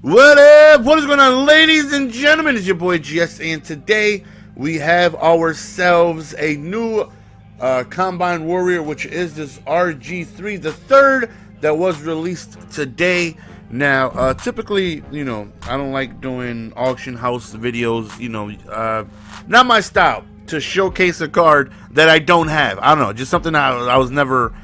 What up? What is going on, ladies and gentlemen? It's your boy GS, and today we have ourselves a new Combine Warrior, which is this RGIII, the third that was released today. Now, typically, I don't like doing auction house videos, not my style, to showcase a card that I don't have. I don't know, just something I was never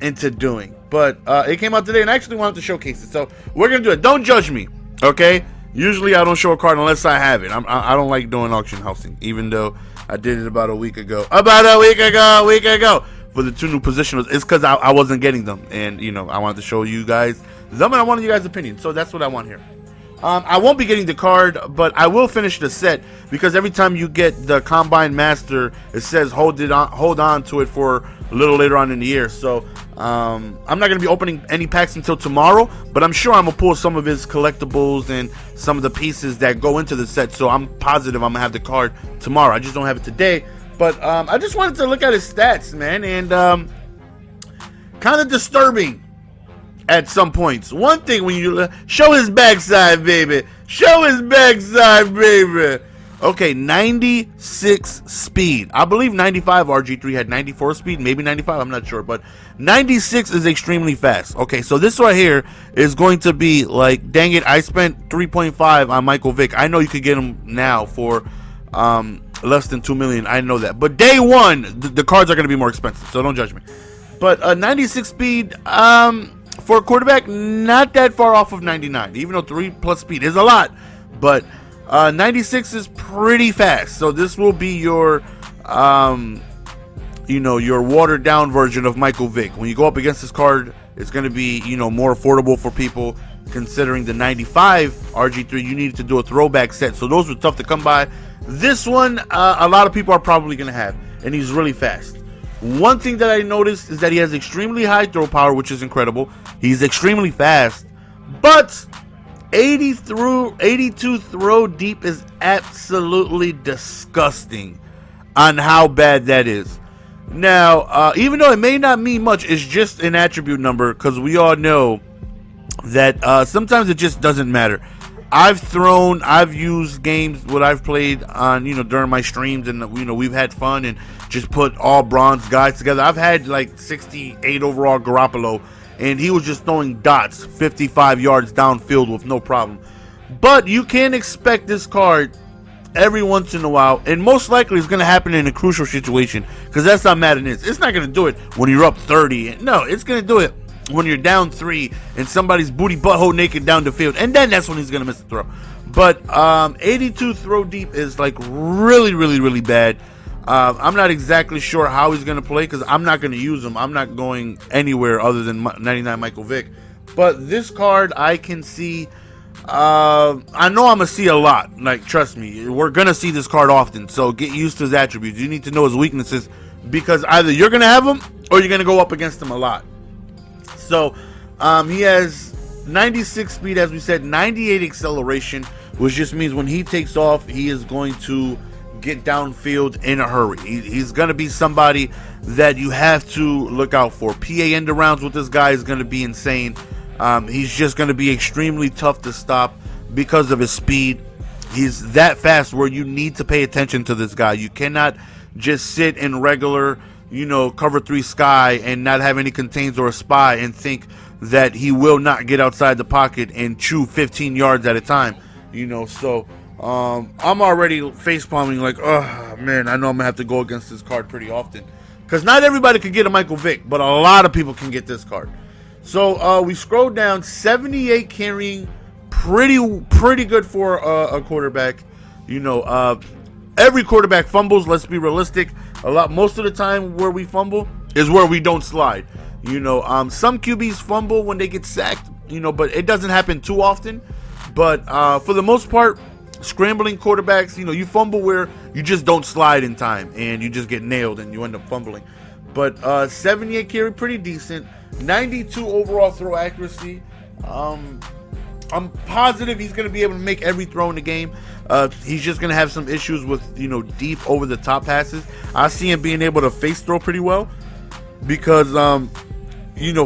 into doing. But it came out today, and I actually wanted to showcase it. So we're going to do it. Don't judge me, okay? Usually I don't show a card unless I have it. I don't like doing auction housing, even though I did it about a week ago. For the two new positionals. It's because I wasn't getting them. And, I wanted to show you guys them, and I wanted you guys' opinion. So that's what I want here. I won't be getting the card, but I will finish the set, because every time you get the Combine Master, it says hold on to it for a little later on in the year. So I'm not going to be opening any packs until tomorrow, but I'm sure I'm going to pull some of his collectibles and some of the pieces that go into the set. So I'm positive I'm going to have the card tomorrow. I just don't have it today. But I just wanted to look at his stats, man, and kind of disturbing at some points. One thing, when you show his backside, baby. Show his backside, baby. Okay, 96 speed. I believe 95 RG3 had 94 speed, maybe 95, I'm not sure, but 96 is extremely fast. Okay, so this right here is going to be like, dang it, I spent 3.5 on Michael Vick. I know you could get him now for less than 2 million. I know that, but day one, the cards are going to be more expensive, so don't judge me. But 96 speed, for a quarterback, not that far off of 99, even though 3+ speed is a lot, but 96 is pretty fast. So this will be your your watered down version of Michael Vick. When you go up against this card, it's going to be more affordable for people, considering the 95 RG3 you needed to do a throwback set, so those were tough to come by. This one a lot of people are probably going to have, and he's really fast. One thing that I noticed is that he has extremely high throw power, which is incredible. He's extremely fast, but 82 throw deep is absolutely disgusting on how bad that is. Now, even though it may not mean much, it's just an attribute number, because we all know that sometimes it just doesn't matter. I've used games what I've played on, during my streams, and we've had fun and just put all bronze guys together. I've had like 68 overall Garoppolo, and he was just throwing dots 55 yards downfield with no problem. But you can expect this card every once in a while, and most likely it's going to happen in a crucial situation, because that's how Madden is. It's not going to do it when you're up 30. No, it's going to do it when you're down 3 and somebody's booty butthole naked down the field, and then that's when he's going to miss the throw. But 82 throw deep is like really, really, really bad. I'm not exactly sure how he's going to play, because I'm not going to use him. I'm not going anywhere other than 99 Michael Vick. But this card, I can see, I know I'm going to see a lot. Like, trust me, we're going to see this card often. So get used to his attributes. You need to know his weaknesses, because either you're going to have him or you're going to go up against him a lot. So he has 96 speed, as we said, 98 acceleration, which just means when he takes off, he is going to get downfield in a hurry. He's going to be somebody that you have to look out for. PA end arounds with this guy is going to be insane. He's just going to be extremely tough to stop because of his speed. He's that fast where you need to pay attention to this guy. You cannot just sit in regular, cover 3 sky and not have any contains or a spy and think that he will not get outside the pocket and chew 15 yards at a time. So I'm already face palming like, oh man, I know I'm gonna have to go against this card pretty often, because not everybody can get a Michael Vick, but a lot of people can get this card. So we scroll down, 78 carrying, pretty good for a quarterback. Every quarterback fumbles. Let's be realistic. Most of the time where we fumble is where we don't slide. Some QBs fumble when they get sacked, but it doesn't happen too often. But for the most part, scrambling quarterbacks, you fumble where you just don't slide in time and you just get nailed and you end up fumbling. But 78 carry, pretty decent. 92 overall throw accuracy. I'm positive he's going to be able to make every throw in the game. He's just going to have some issues with, deep over the top passes. I see him being able to face throw pretty well, because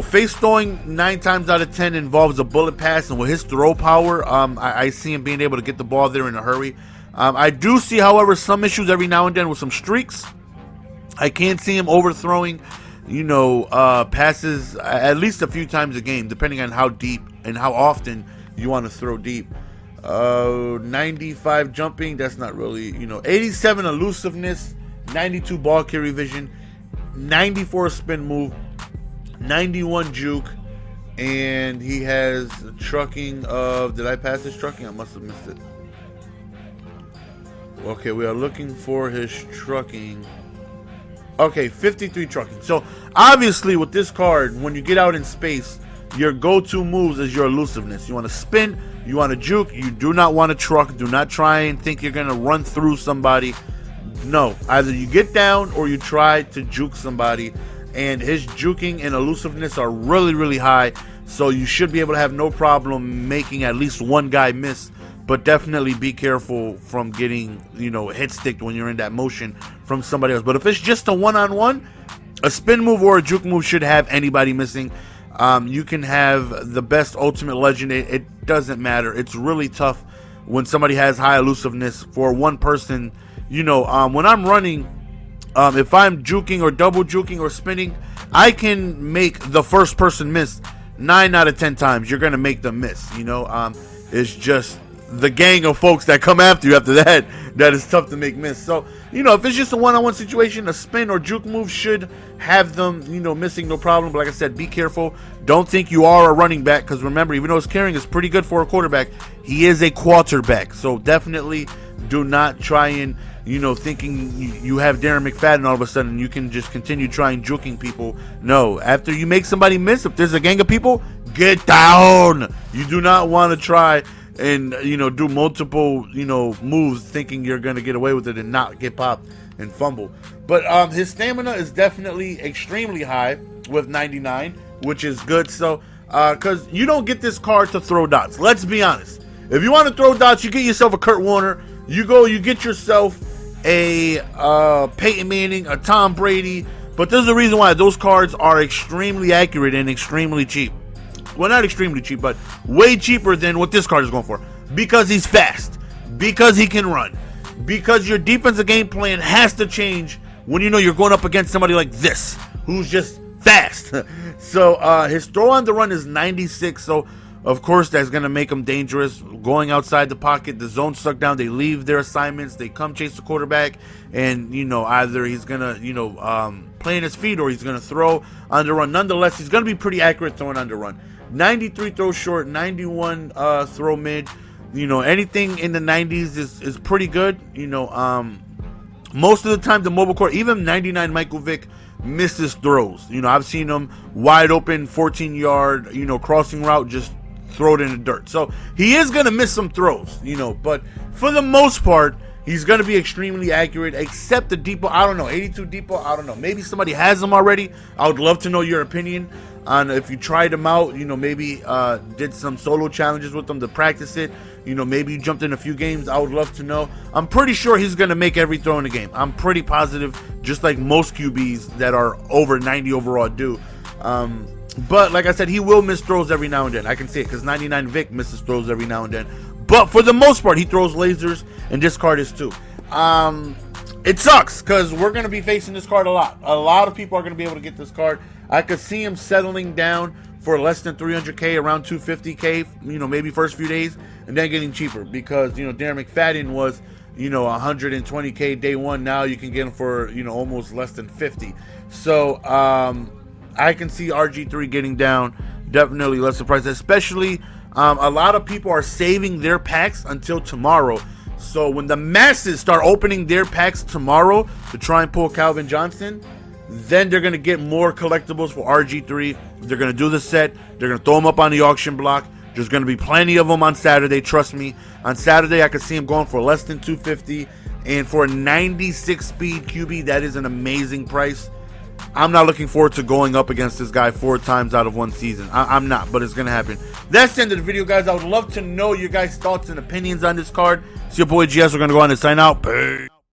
face throwing 9 times out of 10 involves a bullet pass, and with his throw power, I see him being able to get the ball there in a hurry. I do see, however, some issues every now and then with some streaks. I can't see him overthrowing, passes at least a few times a game, depending on how deep and how often you want to throw deep. 95 jumping, that's not really, 87 elusiveness, 92 ball carry vision, 94 spin move, 91 juke, and he has trucking of, did I pass his trucking? I must have missed it. Okay, we are looking for his trucking. Okay, 53 trucking. So obviously with this card, when you get out in space, your go-to moves is your elusiveness. You want to spin, you want to juke, you do not want to truck. Do not try and think you're going to run through somebody. No, either you get down or you try to juke somebody. And his juking and elusiveness are really, really high. So you should be able to have no problem making at least one guy miss. But definitely be careful from getting, hit sticked when you're in that motion from somebody else. But if it's just a one-on-one, a spin move or a juke move should have anybody missing. You can have the best ultimate legend. It doesn't matter. It's really tough when somebody has high elusiveness for one person. When I'm running, if I'm juking or double juking or spinning, I can make the first person miss 9 out of 10 times. You're going to make them miss. It's just the gang of folks that come after you after that is tough to make miss. So, if it's just a one-on-one situation, a spin or juke move should have them, missing no problem. But like I said, be careful. Don't think you are a running back, because remember, even though his carrying is pretty good for a quarterback, he is a quarterback. So definitely do not try and, thinking you have Darren McFadden all of a sudden you can just continue trying juking people. No, after you make somebody miss, if there's a gang of people, get down. You do not want to try and do multiple moves thinking you're gonna get away with it and not get popped and fumble. But his stamina is definitely extremely high with 99, which is good. So because you don't get this card to throw dots. Let's be honest. If you want to throw dots, you get yourself a Kurt Warner. You get yourself a Peyton Manning, a Tom Brady. But there's a reason why those cards are extremely accurate and extremely cheap. Well, not extremely cheap, but way cheaper than what this card is going for. Because he's fast. Because he can run. Because your defensive game plan has to change when you're going up against somebody like this, who's just fast. So his throw on the run is 96. So, of course, that's going to make him dangerous. Going outside the pocket, the zone's stuck down. They leave their assignments. They come chase the quarterback. And, either he's going to, play in his feet or he's going to throw on the run. Nonetheless, he's going to be pretty accurate throwing on the run. 93 throw short, 91 throw mid. Anything in the 90s is pretty good. Most of the time the mobile core, even 99 Michael Vick misses throws. I've seen him wide open 14-yard, crossing route, just throw it in the dirt. So he is going to miss some throws, but for the most part, he's going to be extremely accurate, except the deep ball. I don't know, 82 deep ball, I don't know. Maybe somebody has them already. I would love to know your opinion on if you tried them out, maybe did some solo challenges with them to practice it. Maybe you jumped in a few games. I would love to know. I'm pretty sure he's going to make every throw in the game. I'm pretty positive, just like most QBs that are over 90 overall do. But like I said, he will miss throws every now and then. I can see it because 99 Vic misses throws every now and then. But for the most part, he throws lasers, and this card is too. It sucks because we're going to be facing this card a lot. A lot of people are going to be able to get this card. I could see him settling down for less than 300K, around 250K, maybe first few days, and then getting cheaper because, Darren McFadden was, 120K day one. Now you can get him for, almost less than 50. So I can see RG3 getting down, definitely less surprised, especially a lot of people are saving their packs until tomorrow. So when the masses start opening their packs tomorrow to try and pull Calvin Johnson, then they're going to get more collectibles for RG3. They're going to do the set. They're going to throw them up on the auction block. There's going to be plenty of them on Saturday. Trust me. On Saturday, I could see him going for less than 250. And for a 96 speed QB, that is an amazing price. I'm not looking forward to going up against this guy 4 times out of one season. I'm not, but it's going to happen. That's the end of the video, guys. I would love to know your guys' thoughts and opinions on this card. It's your boy GS. We're going to go on and sign out. Peace.